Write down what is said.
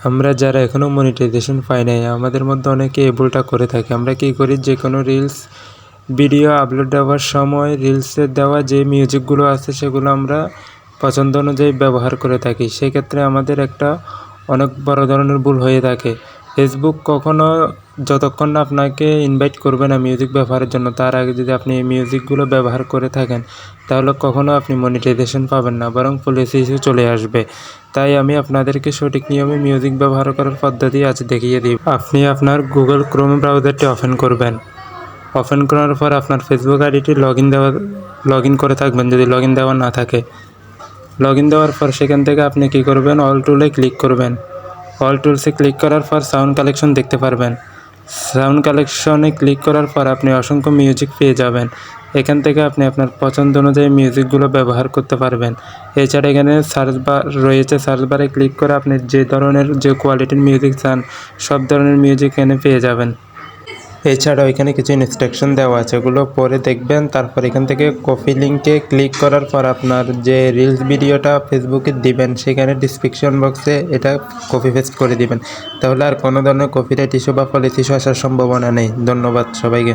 আমরা যারা এখনও মনিটাইজেশন পাই নাই, আমাদের মধ্যে অনেকে এই ভুলটা করে থাকে। আমরা কী করি, যে কোনো রিলস ভিডিও আপলোড দেওয়ার সময় রিলসে দেওয়া যে মিউজিকগুলো আছে সেগুলো আমরা পছন্দ অনুযায়ী ব্যবহার করে থাকি। সেক্ষেত্রে আমাদের একটা অনেক বড় ধরনের ভুল হয়ে থাকে। ফেসবুক কখনো যতক্ষণ না আপনাকে ইনভাইট করবে না মিউজিক ব্যবহারের জন্য, তার আগে যদি আপনি এই মিউজিকগুলো ব্যবহার করে থাকেন তাহলে কখনো আপনি মনিটাইজেশন পাবেন না, বরং পুলিশ ইস্যু চলে আসবে। তাই আমি আপনাদেরকে সঠিক নিয়মে মিউজিক ব্যবহার করার পদ্ধতি আজ দেখিয়ে দিই। আপনি আপনার গুগল ক্রোম ব্রাউজারটি ওপেন করবেন। ওপেন করার পর আপনার ফেসবুক আইডিটি লগ ইন করে থাকবেন যদি লগ ইন দেওয়া না থাকে। লগ ইন দেওয়ার পর সেখান থেকে আপনি কী করবেন, অল টুলে ক্লিক করবেন। অল টুলসে ক্লিক করার পর সাউন্ড কালেকশন দেখতে পারবেন। সাউন্ড কালেকশনে ক্লিক করার পর আপনি অসংখ্য মিউজিক পেয়ে যাবেন। এখান থেকে আপনি আপনার পছন্দ অনুযায়ী মিউজিকগুলো ব্যবহার করতে পারবেন। এছাড়া এখানে সার্চ বার রয়েছে, সার্চ বারে ক্লিক করে আপনি যে ধরনের যে কোয়ালিটির মিউজিক চান সব ধরনের মিউজিক এখানে পেয়ে যাবেন। এছাড়াও এখানে কিছু ইনস্ট্রাকশন দেওয়া আছে, এগুলো পরে দেখবেন। তারপর এখান থেকে কপি লিঙ্কে ক্লিক করার পর আপনার যে রিলস ভিডিওটা ফেসবুকে দিবেন সেখানে ডিসক্রিপশন বক্সে এটা কপি পেস্ট করে দিবেন। তাহলে আর কোনো ধরনের কপিরাইট ইস্যু বা পলিসি ইস্যু আসার সম্ভাবনা নেই। ধন্যবাদ সবাইকে।